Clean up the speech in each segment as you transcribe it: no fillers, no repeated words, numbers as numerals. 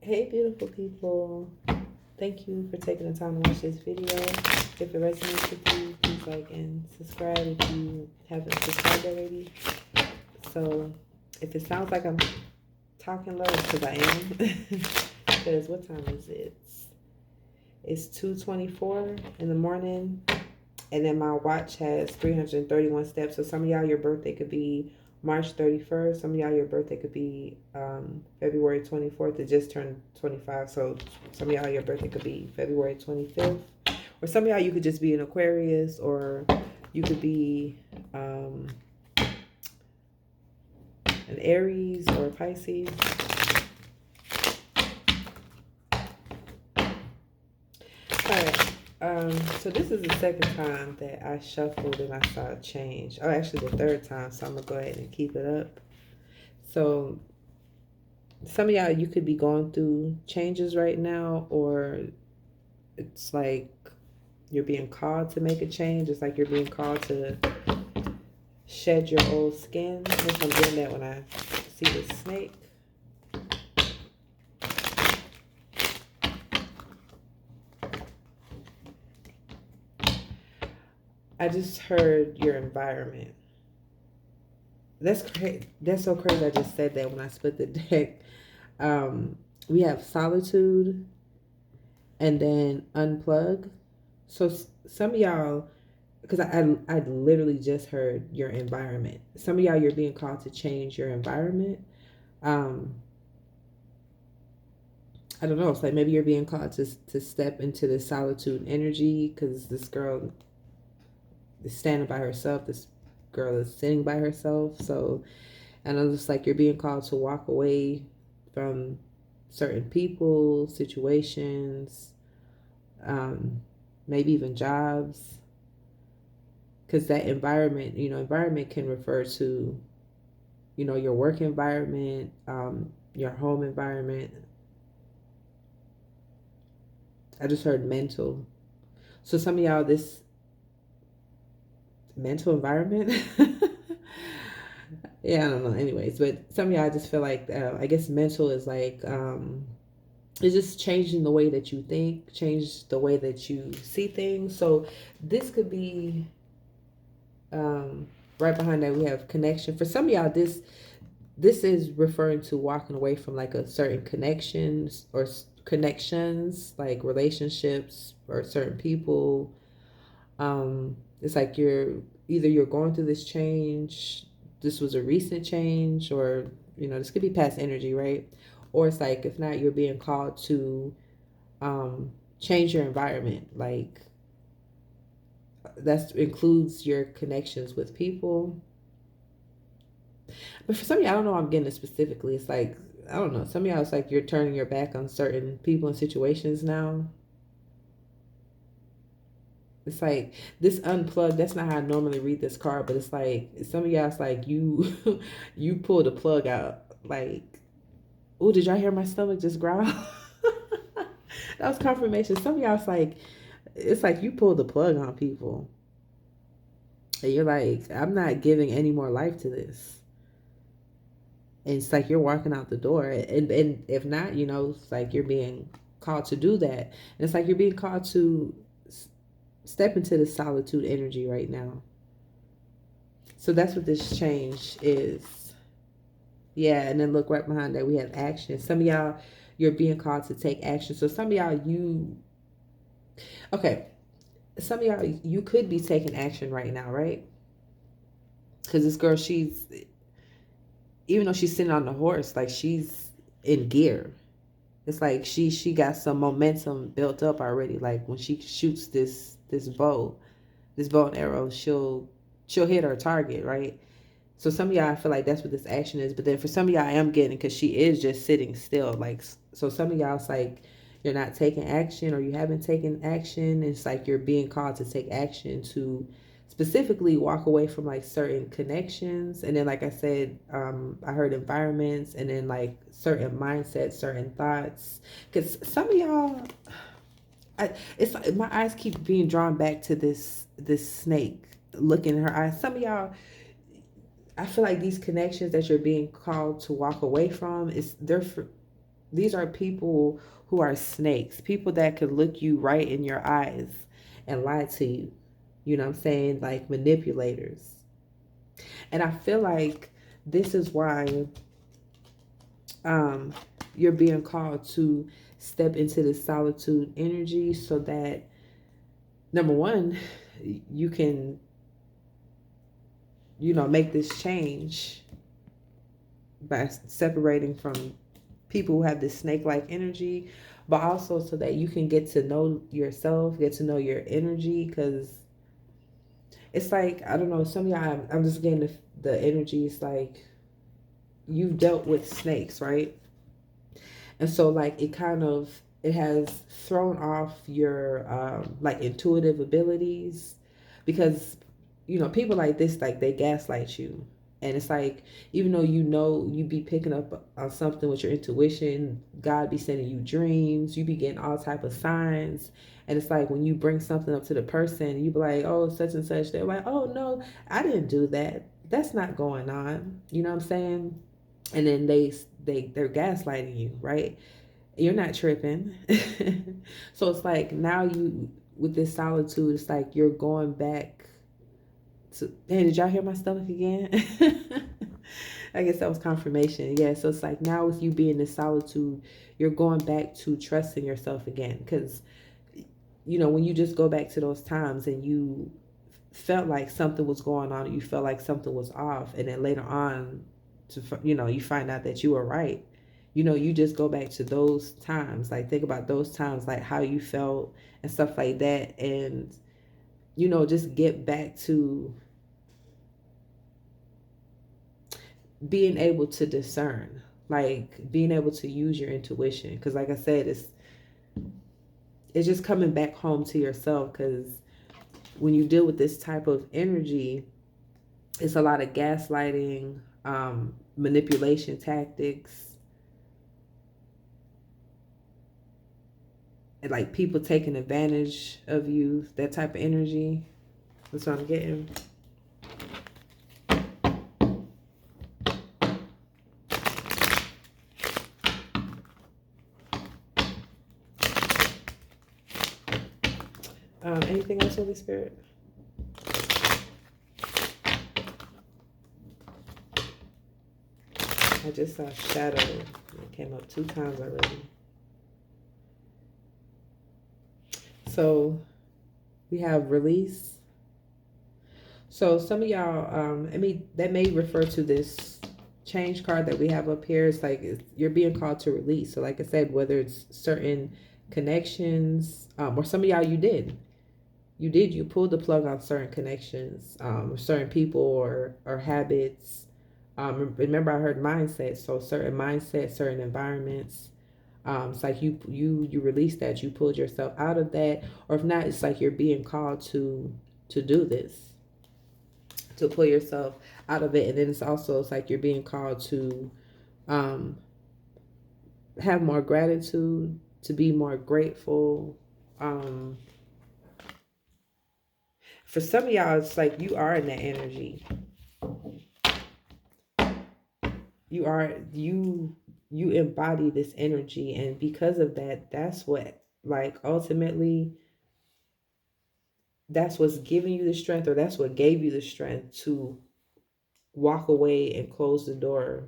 Hey, beautiful people. Thank you for taking the time to watch this video. If it resonates with you, please like and subscribe if you haven't subscribed already. So, if it sounds like I'm talking low, it's because I am. Because what time is it? It's 2:24 in the morning. And then my watch has 331 steps. So some of y'all, your birthday could be March 31st. Some of y'all, your birthday could be February 24th. It just turned 25. So some of y'all, your birthday could be February 25th. Or some of y'all, you could just be an Aquarius, or you could be an Aries or a Pisces. All right. So this is the second time that I shuffled and I saw a change. Oh, actually the third time, so I'm gonna go ahead and keep it up. So some of y'all, you could be going through changes right now, or it's like you're being called to make a change. It's like you're being called to shed your old skin. Which I'm getting that when I see the snake. I just heard your environment. That's crazy. That's so crazy. I just said that when I split the deck. We have solitude and then unplug. So some of y'all, because I literally just heard your environment. Some of y'all, you're being called to change your environment. Um, I don't know. It's like maybe you're being called to step into the solitude energy because this girl is standing by herself. This girl is sitting by herself. So, and I'm just like you're being called to walk away from certain people, situations, maybe even jobs, because that environment, environment can refer to, your work environment, your home environment. I just heard mental. So some of y'all, this mental environment. Yeah, I don't know. Anyways, but some of y'all, I just feel like, I guess mental is like, it's just changing the way that you think, change the way that you see things. So this could be, right behind that we have connection. For some of y'all, this is referring to walking away from like a certain connections or connections, like relationships or certain people. It's like you're going through this change. This was a recent change, or this could be past energy, right? Or it's like, if not, you're being called to change your environment. Like that includes your connections with people. But for some of y'all, I don't know, I'm getting it specifically. It's like, I don't know. Some of y'all, it's like you're turning your back on certain people and situations now. It's like this unplugged. That's not how I normally read this card, but it's like some of y'all, it's like you you pulled the plug out. Like, oh, did y'all hear my stomach just growl? That was confirmation. Some of y'all, it's like you pulled the plug on people. And you're like, I'm not giving any more life to this. And it's like you're walking out the door. And if not, it's like you're being called to do that. And it's like you're being called to step into the solitude energy right now. So that's what this change is. Yeah, and then look right behind that, we have action. Some of y'all, you're being called to take action. So some of y'all, okay, some of y'all, you could be taking action right now, right? Because this girl, even though she's sitting on the horse, like she's in gear. It's like she got some momentum built up already. Like when she shoots this bow and arrow, she'll hit her target, right? So some of y'all, I feel like that's what this action is. But then for some of y'all, I am getting, because she is just sitting still. Like, so some of y'all, it's like you're not taking action, or you haven't taken action. It's like you're being called to take action to specifically walk away from like certain connections. And then, like I said, I heard environments, and then like certain mindsets, certain thoughts. Because some of y'all, it's like my eyes keep being drawn back to this snake. Looking in her eyes. Some of y'all, I feel like these connections that you're being called to walk away from, These are people who are snakes, people that could look you right in your eyes and lie to you. You know what I'm saying? Like manipulators. And I feel like this is why um, you're being called to step into this solitude energy so that, number one, you can, make this change by separating from people who have this snake like energy, but also so that you can get to know yourself, get to know your energy. Because it's like, I don't know, some of y'all, I'm just getting the energy. It's like you've dealt with snakes, right? And so like it has thrown off your like intuitive abilities, because people like this, like they gaslight you. And it's like, even though you be picking up on something with your intuition, God be sending you dreams, you be getting all type of signs. And it's like, when you bring something up to the person, you be like, oh, such and such, they're like, oh no, I didn't do that, that's not going on, you know what I'm saying? And then they're gaslighting you, right? You're not tripping. So it's like, now you, with this solitude, it's like you're going back to, hey, did y'all hear my stomach again? I guess that was confirmation. Yeah, so it's like, now with you being in solitude, you're going back to trusting yourself again. Because when you just go back to those times and you felt like something was going on, you felt like something was off, and then later on, you find out that you were right. You just go back to those times, like think about those times, like how you felt and stuff like that, and just get back to being able to discern, like being able to use your intuition. Because like I said, it's just coming back home to yourself. Because when you deal with this type of energy, it's a lot of gaslighting, manipulation tactics, and like people taking advantage of you, that type of energy. That's what I'm getting. Anything else, Holy Spirit? I just saw shadow. It came up 2 times already. So we have release. So some of y'all, that may refer to this change card that we have up here. It's like you're being called to release. So like I said, whether it's certain connections, or some of y'all, you pulled the plug on certain connections, certain people or habits. Remember, I heard mindset. So certain mindsets, certain environments. It's like you release that, you pulled yourself out of that, or if not, it's like you're being called to do this, to pull yourself out of it. And then it's like you're being called to um, have more gratitude, to be more grateful. Um, for some of y'all, it's like you are in that energy. You embody this energy, and because of that, that's what, like, ultimately, that's what's giving you the strength, or that's what gave you the strength to walk away and close the door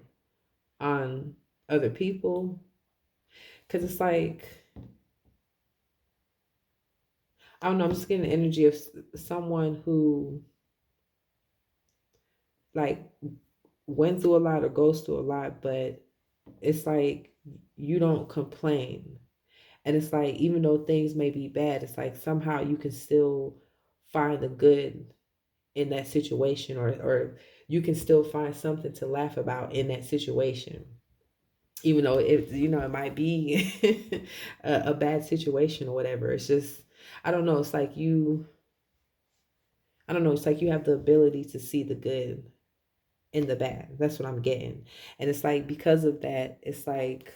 on other people. Because it's like, I don't know, I'm just getting the energy of someone who, like, went through a lot or goes through a lot, but it's like you don't complain. And it's like, even though things may be bad, it's like somehow you can still find the good in that situation, or you can still find something to laugh about in that situation. Even though it might be a bad situation or whatever. It's just, I don't know. It's like I don't know. It's like you have the ability to see the good in the bad. That's what I'm getting. And it's like, because of that, it's like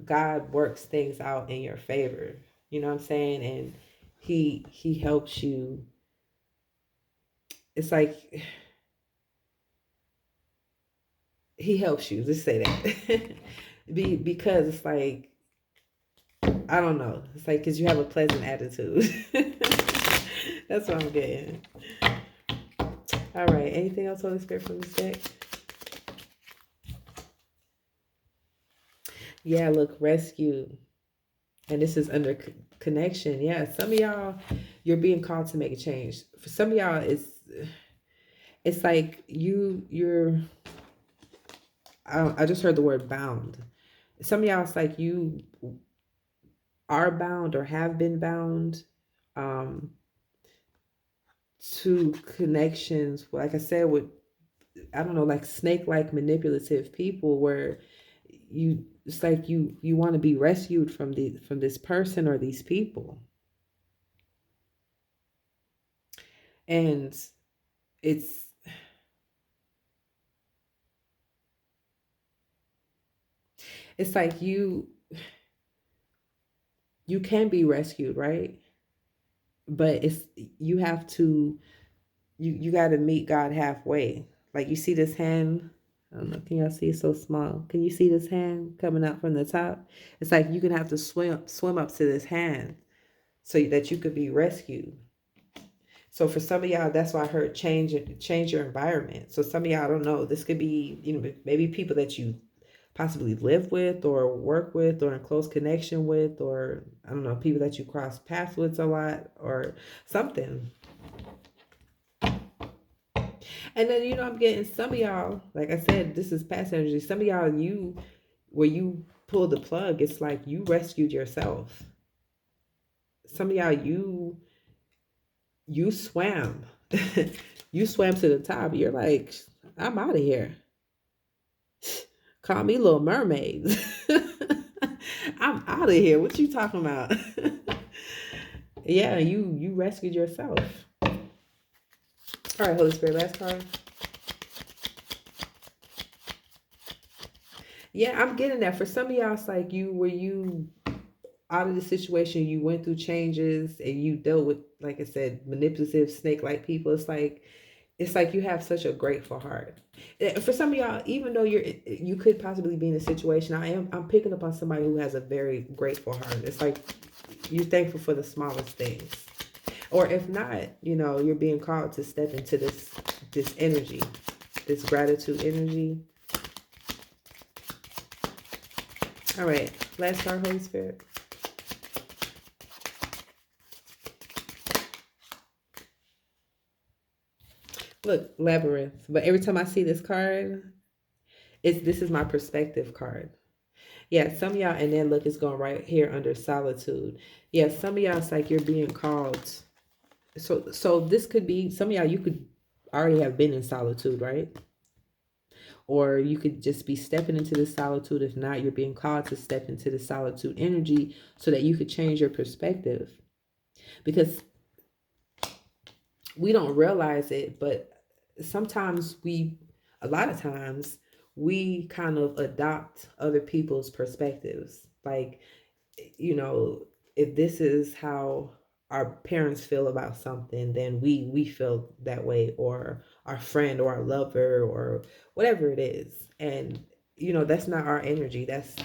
God works things out in your favor. You know what I'm saying? And he helps you. It's like he helps you. Let's say that. because it's like, I don't know. It's like because you have a pleasant attitude. That's what I'm getting. All right. Anything else, Holy Spirit, from this deck? Yeah, look, rescue. And this is under connection. Yeah, some of y'all, you're being called to make a change. For some of y'all, it's like you're. I just heard the word bound. Some of y'all, it's like you are bound or have been bound um, to connections. Like I said, with I don't know, like snake-like manipulative people, where it's like you want to be rescued from this person or these people, and it's it's like you can be rescued, right? But it's you have to you got to meet God halfway. Like you see this hand. I don't know. Can y'all see? It's so small. Can you see this hand coming out from the top? It's like you can have to swim up to this hand so that you could be rescued. So for some of y'all, that's why I heard change your environment. So some of y'all, I don't know. This could be maybe people that you possibly live with or work with or in close connection with, or I don't know, people that you cross paths with a lot or something. And then I'm getting some of y'all, like I said, this is past energy. Some of y'all, where you pull the plug, it's like you rescued yourself. Some of y'all, you swam. You swam to the top. You're like, I'm out of here. Call me Little Mermaid. I'm out of here. What you talking about? Yeah, you rescued yourself. All right, Holy Spirit, last card. Yeah, I'm getting that. For some of y'all, it's like you out of the situation, you went through changes and you dealt with, like I said, manipulative snake-like people. It's like you have such a grateful heart. For some of y'all, even though you could possibly be in a situation, I'm picking up on somebody who has a very grateful heart. It's like you're thankful for the smallest things. Or if not, you're being called to step into this energy, this gratitude energy. All right, last card, Holy Spirit. Look, labyrinth. But every time I see this card, this is my perspective card. Yeah, some of y'all, and then look, it's going right here under solitude. Yeah, some of y'all, it's like you're being called. So this could be some of y'all. You could already have been in solitude, right? Or you could just be stepping into the solitude. If not, you're being called to step into the solitude energy so that you could change your perspective. Because we don't realize it, but sometimes a lot of times, we kind of adopt other people's perspectives. Like, if this is how our parents feel about something, then we feel that way, or our friend or our lover or whatever it is. And that's not our energy. That's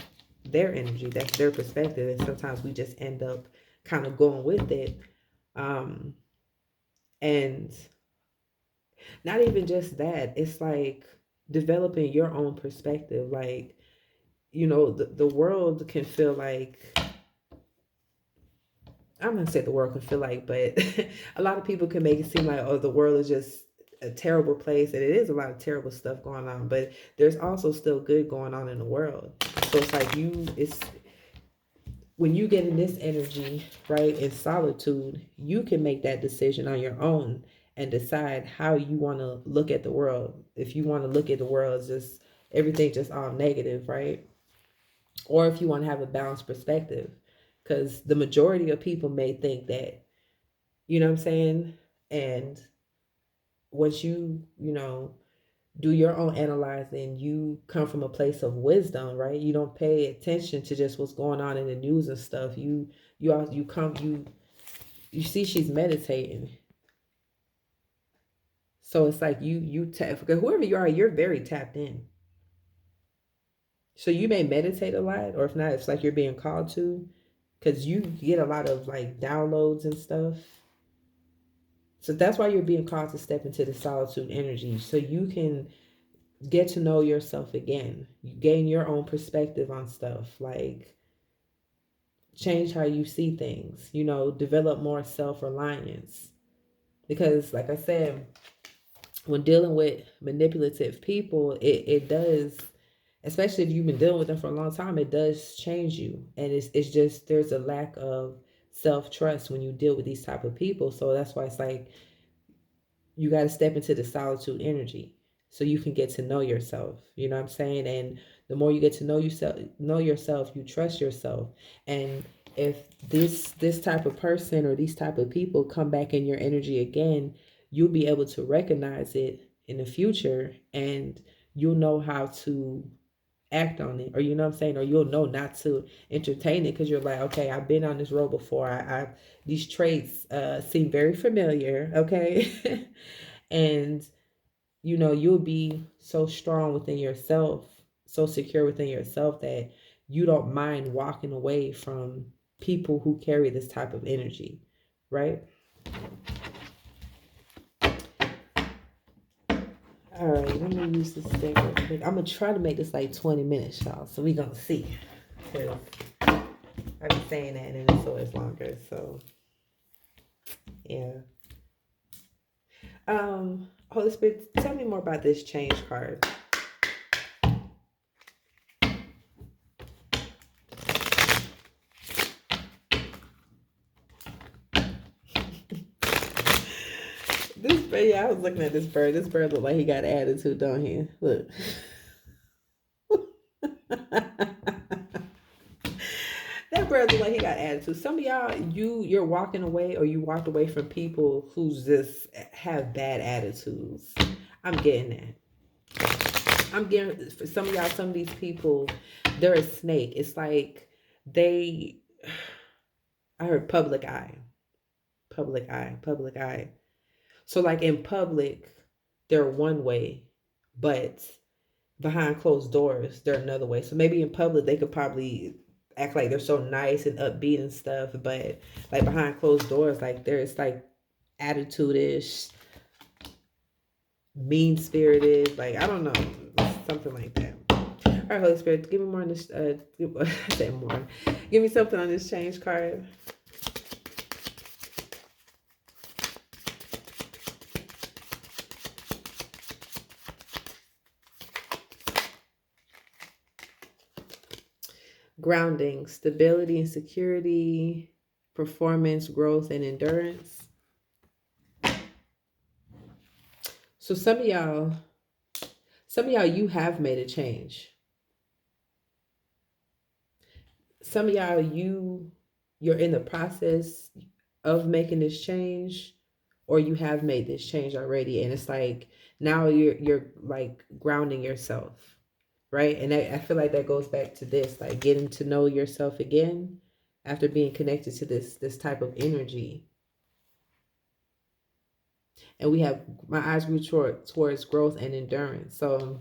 their energy. That's their perspective. And sometimes we just end up kind of going with it. And not even just that, it's like developing your own perspective. Like, the world can feel like, I'm not saying the world can feel like, but a lot of people can make it seem like, oh, the world is just a terrible place. And it is a lot of terrible stuff going on, but there's also still good going on in the world. So it's like it's when you get in this energy, right, in solitude, you can make that decision on your own and decide how you want to look at the world. If you want to look at the world as just everything just all negative, right? Or if you want to have a balanced perspective. Because the majority of people may think that, you know what I'm saying? And once you do your own analyzing, you come from a place of wisdom, right? You don't pay attention to just what's going on in the news and stuff. You see she's meditating. So it's like you tap, because whoever you are, you're very tapped in. So you may meditate a lot, or if not, it's like you're being called to, because you get a lot of like downloads and stuff. So that's why you're being called to step into the solitude energy, so you can get to know yourself again. You gain your own perspective on stuff, like change how you see things, develop more self reliance. Because, like I said, when dealing with manipulative people, it does, especially if you've been dealing with them for a long time, it does change you. And it's just, there's a lack of self trust when you deal with these type of people. So that's why it's like you got to step into the solitude energy so you can get to know yourself. You know what I'm saying? And the more you get to know yourself, you trust yourself. And if this type of person or these type of people come back in your energy again, you'll be able to recognize it in the future, and you'll know how to act on it, or you know what I'm saying, or you'll know not to entertain it, because you're like, okay, I've been on this road before. I these traits seem very familiar, okay. And you'll be so strong within yourself, so secure within yourself, that you don't mind walking away from people who carry this type of energy, right? All right, let me use this thing real quick. I'm gonna try to make this like 20 minutes, y'all, so we gonna see, because I've been saying that and it's always longer. So yeah. Holy Spirit, tell me more about this change card. This bird, yeah, I was looking at this bird. This bird look like he got attitude, don't he? Look. That bird look like he got attitude. Some of y'all, you're walking away, or you walked away from people who just have bad attitudes. I'm getting that. I'm getting, for some of y'all, some of these people, they're a snake. It's like they, I heard public eye, public eye, public eye. So like in public, they're one way, but behind closed doors, they're another way. So maybe in public they could probably act like they're so nice and upbeat and stuff, but like behind closed doors, like there's like attitude-ish, mean spirited, like I don't know, something like that. All right, Holy Spirit, give me more on this. I say more. Give me something on this change card. Grounding, stability and security, performance, growth, and endurance. So some of y'all, you have made a change. Some of y'all, you're in the process of making this change, or you have made this change already, and it's like now you're like grounding yourself, right? And I feel like that goes back to this, like getting to know yourself again after being connected to this type of energy. And we have, my eyes grew towards growth and endurance. So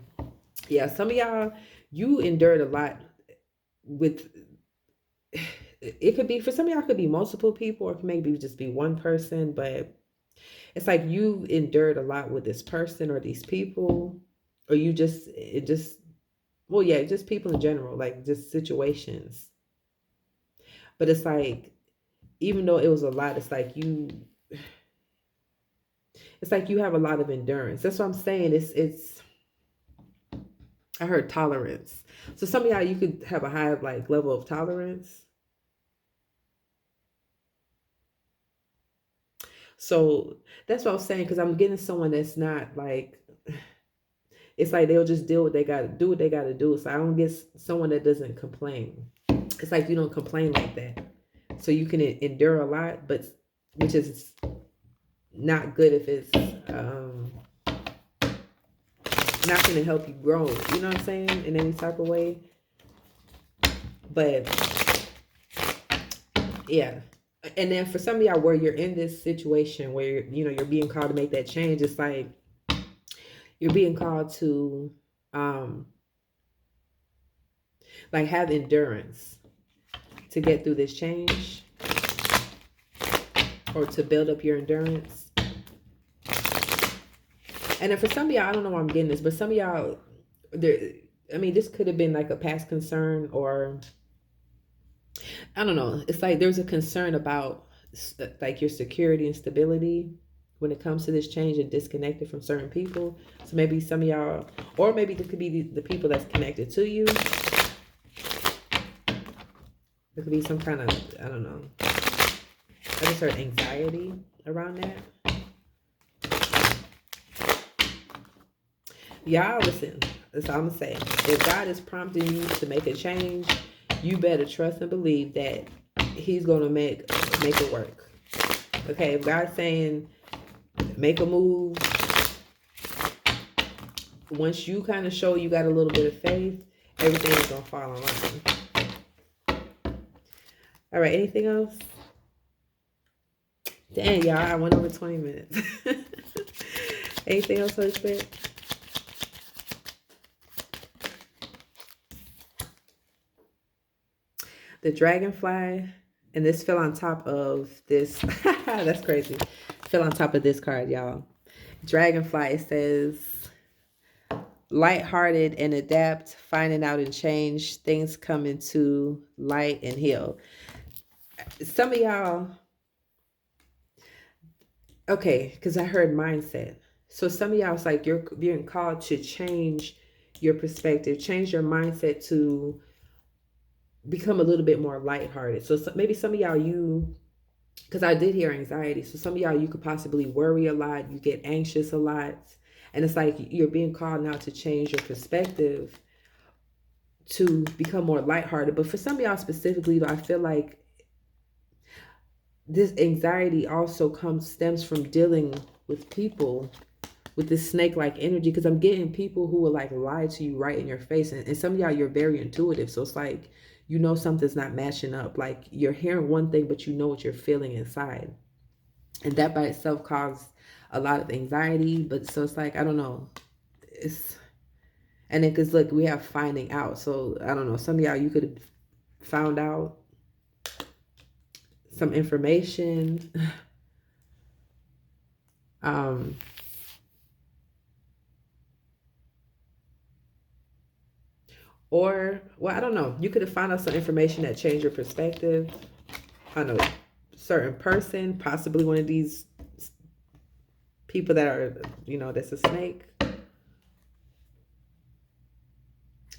yeah, some of y'all, you endured a lot with, it could be, for some of y'all, it could be multiple people, or maybe just be one person, but it's like you endured a lot with this person or these people, or it just, well, yeah, just people in general, like just situations. But it's like, even though it was a lot, it's like you have a lot of endurance. That's what I'm saying. It's I heard tolerance. So some of y'all, you could have a high like level of tolerance. So that's what I was saying, because I'm getting someone that's not like, it's like they'll just deal what they gotta do, what they gotta do. So I don't get someone that doesn't complain. It's like you don't complain like that. So you can endure a lot, but which is not good if it's not going to help you grow. You know what I'm saying? In any type of way. But yeah. And then for some of y'all, where you're in this situation where you're being called to make that change, it's like you're being called to Like have endurance to get through this change or to build up your endurance. And then for some of y'all, I don't know why I'm getting this, but some of y'all, there, I mean, this could have been like a past concern, or I don't know. It's like there's a concern about like your security and stability when it comes to this change and disconnected from certain people. So maybe some of y'all, or maybe it could be the people that's connected to you. There could be some kind of, I don't know. I just heard anxiety around that. Y'all listen, that's all I'm gonna say. If God is prompting you to make a change, you better trust and believe that He's gonna make it work. Okay, if God's saying make a move, once you kind of show you got a little bit of faith, everything is gonna fall in line. All right, anything else? Dang, y'all, I went over 20 minutes. Anything else, Holy Spirit? The dragonfly, and this fell on top of this. That's crazy. Fell on top of this card, y'all. Dragonfly, it says, lighthearted and adapt, finding out and change, things come into light and heal. Some of y'all, okay, because I heard mindset. So some of y'all, it's like you're being called to change your perspective, change your mindset to become a little bit more lighthearted. So maybe some of y'all, because I did hear anxiety. So some of y'all, you could possibly worry a lot. You get anxious a lot. And it's like you're being called now to change your perspective to become more lighthearted. But for some of y'all specifically, though, I feel like this anxiety also stems from dealing with people with this snake-like energy, because I'm getting people who will like lie to you right in your face. And some of y'all, you're very intuitive. So it's like, you know, something's not matching up. Like you're hearing one thing, but you know what you're feeling inside. And that by itself caused a lot of anxiety. But so it's like, I don't know. And then because look, we have finding out. So I don't know. Some of y'all, you could have found out some information. Or, well, I don't know. You could have found out some information that changed your perspective on a certain person, possibly one of these people that are, you know, that's a snake.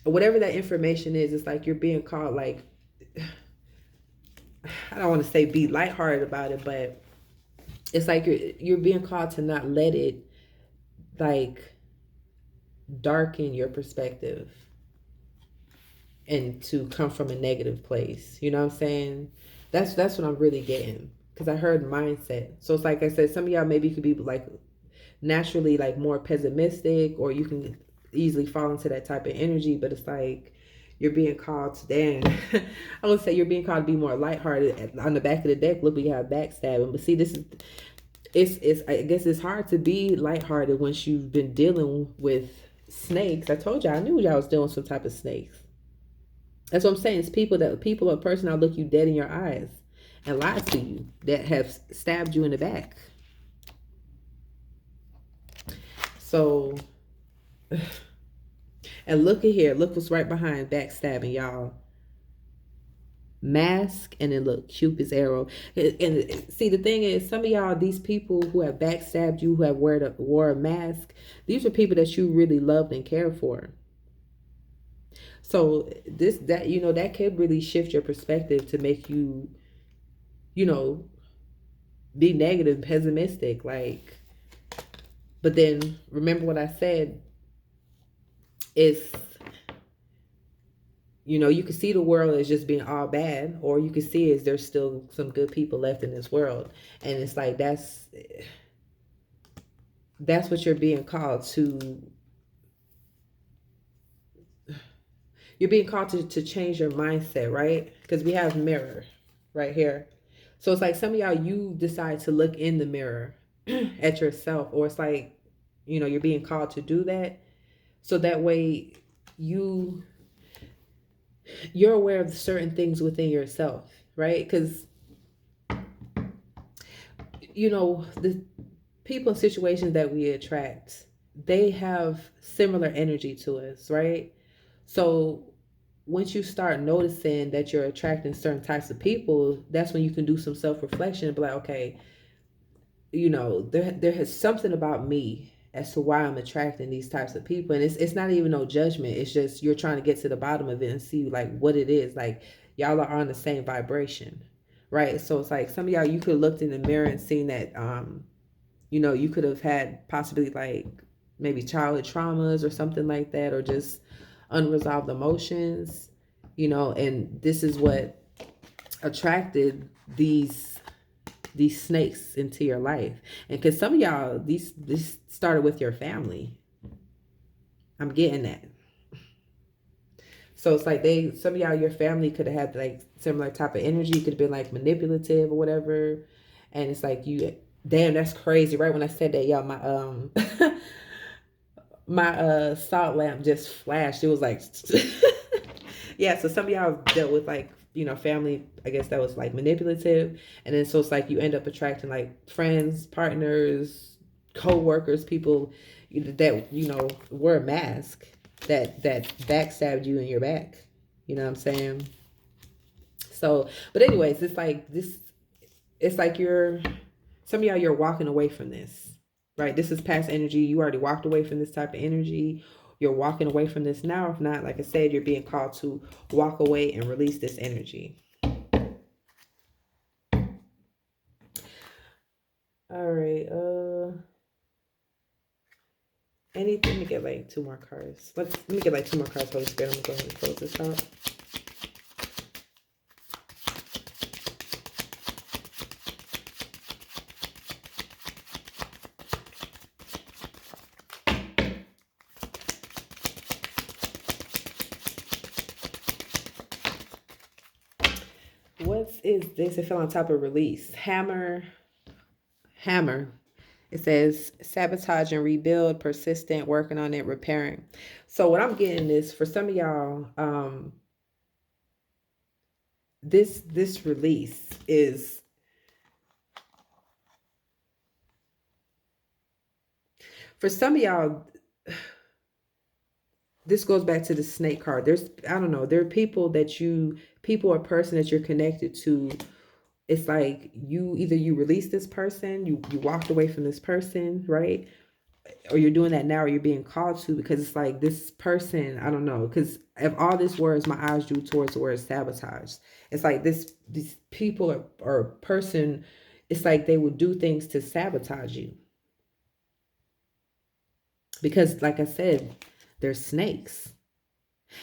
Whatever that information is, it's like you're being called, like, I don't want to say be lighthearted about it, but it's like you're being called to not let it, like, darken your perspective and to come from a negative place. You know what I'm saying? That's what I'm really getting, because I heard mindset. So it's like I said, some of y'all maybe could be like naturally like more pessimistic, or you can easily fall into that type of energy. But it's like you're being called to, dang, I would say you're being called to be more lighthearted. On the back of the deck, look, we have backstabbing. But see, this is it's I guess it's hard to be lighthearted once you've been dealing with snakes. I told y'all, I knew y'all was dealing with some type of snakes. That's what I'm saying. It's people or person that look you dead in your eyes and lie to you, that have stabbed you in the back. So, and look at here. Look what's right behind backstabbing, y'all. Mask, and then look, Cupid's arrow. And see, the thing is, some of y'all, these people who have backstabbed you, who have wore a mask, these are people that you really loved and cared for. So that could really shift your perspective to make you, you know, be negative, pessimistic, like. But then remember what I said is, you can see the world as just being all bad, or you can see as there's still some good people left in this world. And it's like that's what you're being called to. You're being called to change your mindset, right? Because we have mirror right here. So it's like some of y'all, you decide to look in the mirror at yourself, or it's like, you're being called to do that. So that way you, you're aware of certain things within yourself, right? Because, the people and situations that we attract, they have similar energy to us, right? So once you start noticing that you're attracting certain types of people, that's when you can do some self-reflection and be like, okay, there has something about me as to why I'm attracting these types of people. And it's not even no judgment. It's just you're trying to get to the bottom of it and see like what it is. Like y'all are on the same vibration. Right. So it's like some of y'all, you could have looked in the mirror and seen that you could have had possibly like maybe childhood traumas or something like that, or just unresolved emotions, and this is what attracted these snakes into your life. And because some of y'all, this started with your family. I'm getting that. So it's like some of y'all, your family could have had like similar type of energy. Could have been like manipulative or whatever. And it's like damn, that's crazy. Right when I said that, y'all, my my salt lamp just flashed. It was like yeah, so some of y'all dealt with like, family, I guess that was like manipulative. And then so it's like you end up attracting like friends, partners, co-workers, people that, wear a mask that backstabbed you in your back. You know what I'm saying? So, but anyways, it's like this, it's like some of y'all, you're walking away from this, right? This is past energy. You already walked away from this type of energy. You're walking away from this now. If not, like I said, you're being called to walk away and release this energy. All right. Anything to get like two more cards. Let me get like two more cards, Holy Spirit. I'm gonna go ahead and close this out. What is this? It fell on top of release. Hammer. It says sabotage and rebuild, persistent, working on it, repairing. So what I'm getting is for some of y'all, this release is for some of y'all. This goes back to the snake card. I don't know, there are people or person that you're connected to. It's like you release this person, you walked away from this person, right? Or you're doing that now, or you're being called to, because it's like this person, I don't know, because if all this words, my eyes drew towards the word sabotage. It's like these people or person, it's like they would do things to sabotage you, because like I said, they're snakes.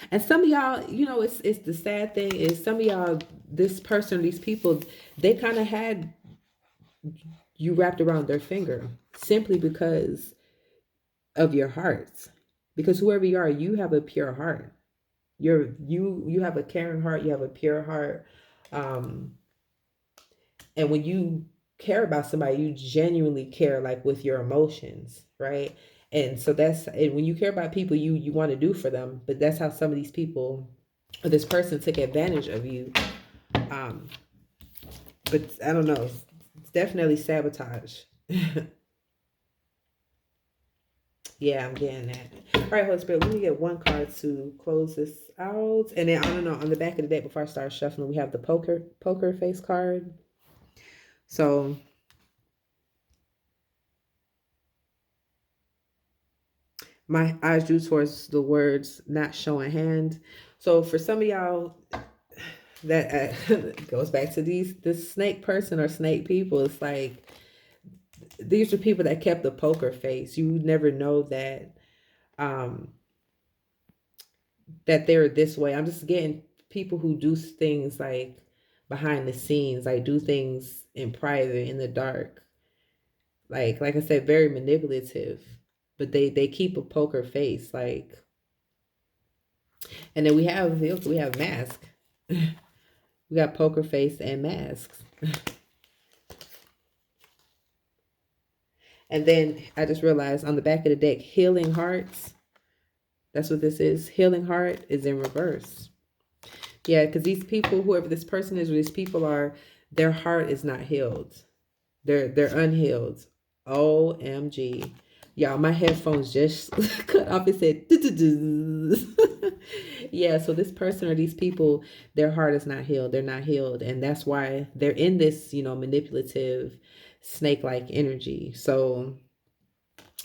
And some of y'all, it's the sad thing is some of y'all, this person, these people, they kind of had you wrapped around their finger simply because of your hearts. Because whoever you are, you have a pure heart. You have a caring heart, you have a pure heart. Um, and when you care about somebody, you genuinely care like with your emotions, right? And so and when you care about people, you want to do for them, but that's how some of these people or this person took advantage of you. Um, but I don't know. It's definitely sabotage. Yeah, I'm getting that. All right, Holy Spirit, let me get one card to close this out. And then I don't know, on the back of the deck before I start shuffling, we have the poker face card. So my eyes drew towards the words not showing hand. So for some of y'all, that goes back to this snake person or snake people. It's like these are people that kept the poker face. You never know um that they're this way. I'm just getting people who do things like behind the scenes, like do things in private, in the dark. Like I said, very manipulative. But they keep a poker face, like. And then we have mask. We got poker face and masks. And then I just realized on the back of the deck, healing hearts. That's what this is. Healing heart is in reverse. Yeah, because these people, whoever this person is or these people are, their heart is not healed. They're unhealed. OMG. Y'all, my headphones just cut off. It said yeah, so this person or these people, their heart is not healed. They're not healed. And that's why they're in this, manipulative snake-like energy. So,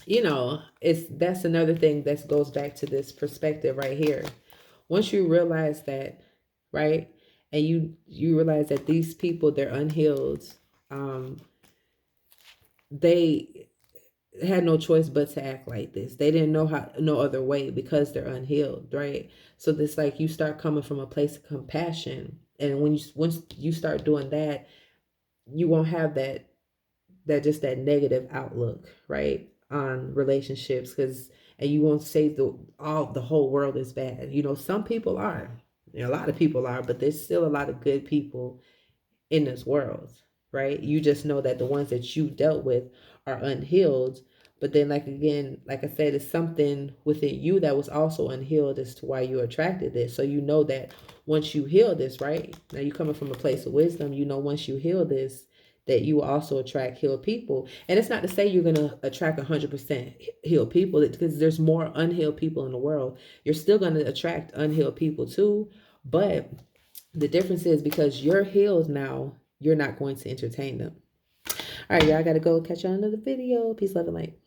it's that's another thing that goes back to this perspective right here. Once you realize that, right, and you realize that these people, they're unhealed, um they had no choice but to act like this. They didn't know how, no other way, because they're unhealed, right? So this, like, you start coming from a place of compassion, and once you start doing that, you won't have that negative outlook, right, on relationships, because and you won't say the whole world is bad. Some people are, a lot of people are, but there's still a lot of good people in this world, right? You just know that the ones that you dealt with are unhealed. But then, like, again, like I said, it's something within you that was also unhealed as to why you attracted this. So you know that once you heal this, right? Now you're coming from a place of wisdom, once you heal this, that you will also attract healed people. And it's not to say you're going to attract 100% healed people, because there's more unhealed people in the world. You're still going to attract unhealed people too. But the difference is, because you're healed now, you're not going to entertain them. All right, y'all, I got to go catch you on another video. Peace, love, and light.